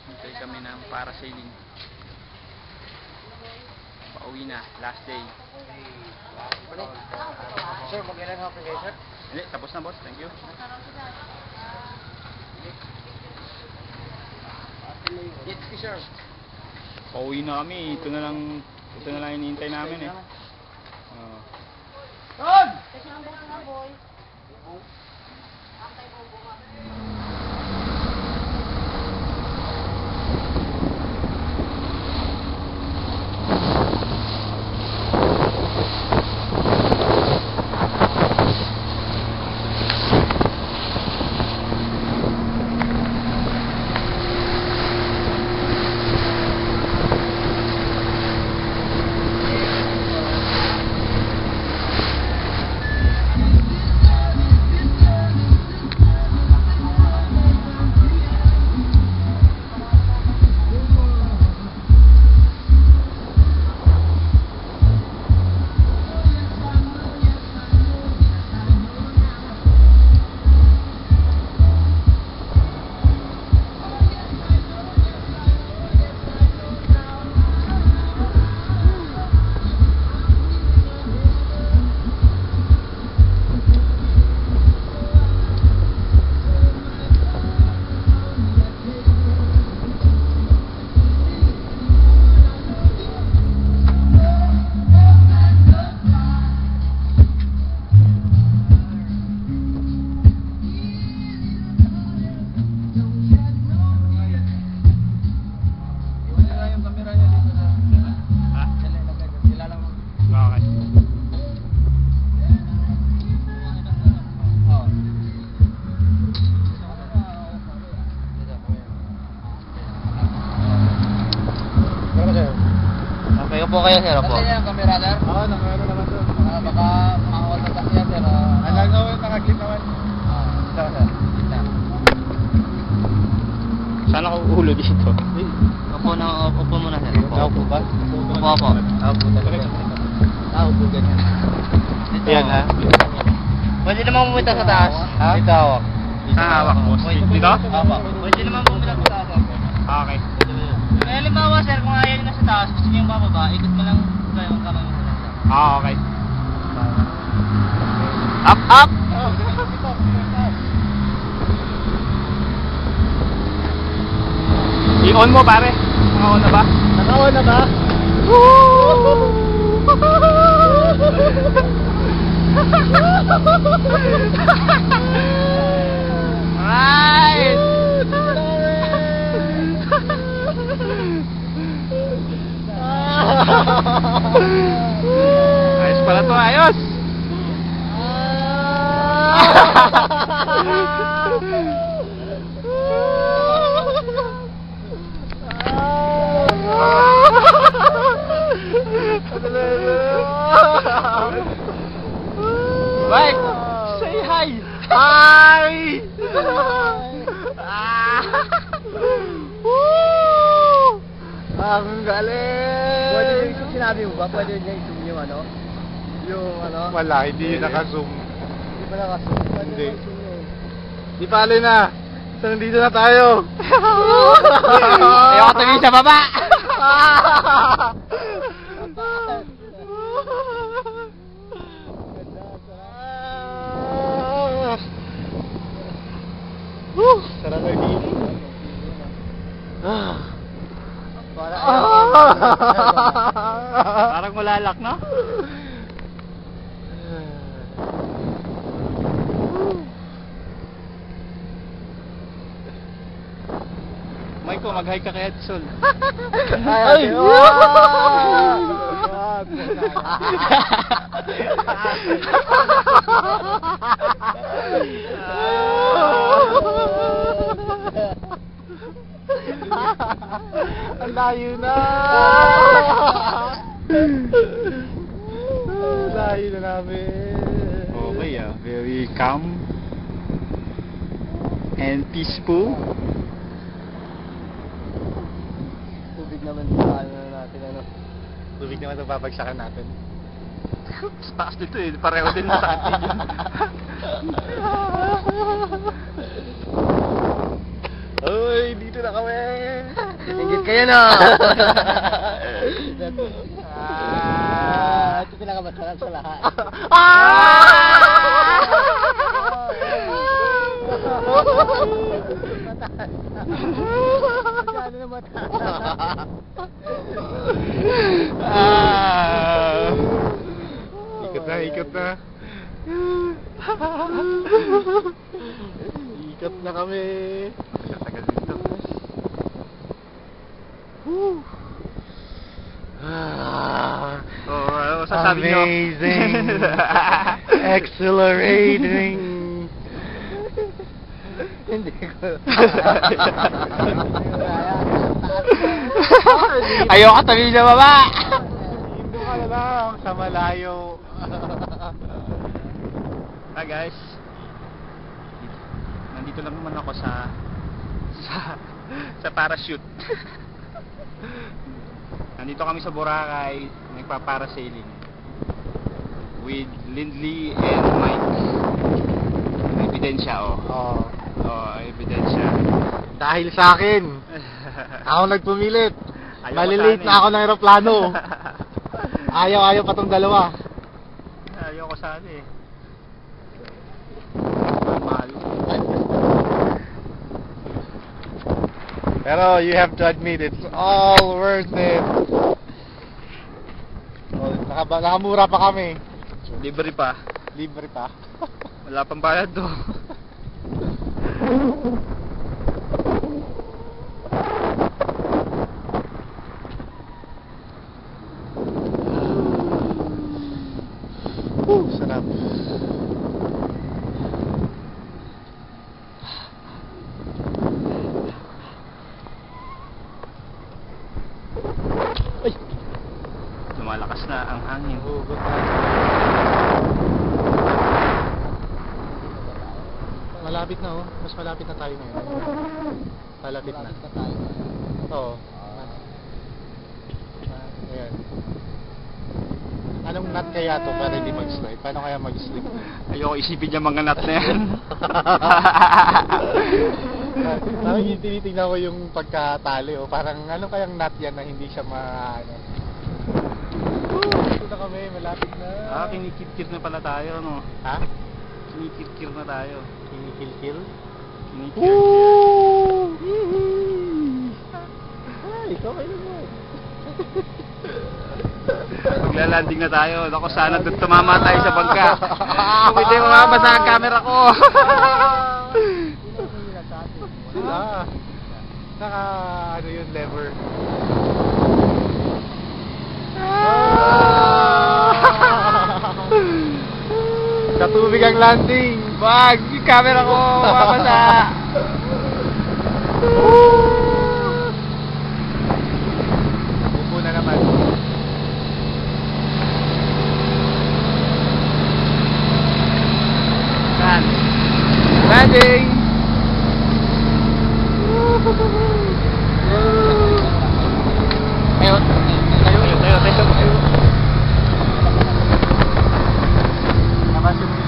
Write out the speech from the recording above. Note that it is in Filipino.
Hintay kami ng parasailing. Pauwi na, last day. Sir, mag-ilan hapon kayo, sir? Hindi, tapos na boss, thank you. Yes, sir. Pauwi na kami, ito na lang hinihintay namin eh. Ton! Kasi ang boss na boy. Antay mo bunga. Okay po kayo, sir, po. Kasi yung camera, sir? Oo, nakawala naman doon. Baka makakawal na kasi yan, sir. Alam ko, nakakit naman. Ito, sir. Ito. Saan ako ulo dito? Upo muna, sir. Upo ba? Upo. Upo talaga. Upo ganyan. Yan ha? Pwede naman pumunta sa taas. Ha? Dito hawak. Saan hawak boss? Dito? Pwede naman pumunta sa taas. Okay. Kaya halimbawa, sir, kung ayaw nyo na sa taas, gusto nyo yung bababa, ikot mo lang kayo ang kamay mo sa taas. Okay. Up, up! I-on mo pare. Naka-on na ba? Naka-on na ba? Right! Ayos pala to, ayos! Mike, say hi! Hi! Ang galing! Pwede yung sinabi mo ba? Pwede niya i-zoom yung ano? Yung ano? Wala, hindi yun naka-zoom. Hindi ba naka-zoom? Pwede Hindi. i-zoom yun. Di pala na. So, nandito na tayo. Ayaw ko tumingin sa baba! Sarap na dito. Parang malalak, no? Mike, mag-hi ka kay Edson. Ay! Ang layo na. Layo na namin. Okay very calm and peaceful. Tubig naman sa ano natin, ano? Tubig naman sa babagsakan natin. Sa taas dito eh, pareho din sa atin yun. Ayan o. Ah! Ito pinakamasarap sa lahat. Masyado na mataas. Ikot na, ikot na. Ikot na kami. Tagal dito. Oh, ano masasabi nyo? Amazing. Exhilarating. Hindi ko. Ayoko tabi sa baba! Hindi ka na lang sa malayo. Hi guys. Nandito lang naman ako sa parachute. Nandito kami sa Boracay, nagpa-parasailing with Lindley and Mike. Ebidensya oh. Oh. Oh, ebidensya. Dahil sa akin, ako nagpumilit. Ayaw Malilate ko na ako ng aeroplano. Ayaw pa tong dalawa. Ayoko sana eh. Mahal. Pero you have to admit, it's all worth it. Oh, nakamura pa kami. Libre pa. Libre pa. Wala pang bayad do. Sarap. Ay! Lumalakas na ang hangin. Hugot na. Malapit na oh. Mas malapit na tayo ngayon. Malapit na. Oo. Ayan. Anong nut kaya to para hindi mag-slide? Paano kaya mag-slip? Ayoko isipin yung mga nut na yan. Parang yung tinitignan ko yung pagkatali oh. Parang ano kayang nut yan na hindi siya ano. Dito na kami, malapit na. Kinikir na pala tayo, no? Ha? Kinikir na tayo. Kinikil-kil? Kinikir. Ay, ikaw kayo naman. Maglalanding na tayo. Naku, sana doon tumama tayo sa bangka. Kung hindi mamabasa ang camera ko. Sila. Naka, ano yun, lever. Sa tubig ang landing. Wag! Yung camera ko mamabasa. Upo na naman. Landing! Tayo. Tayo. Nakasumin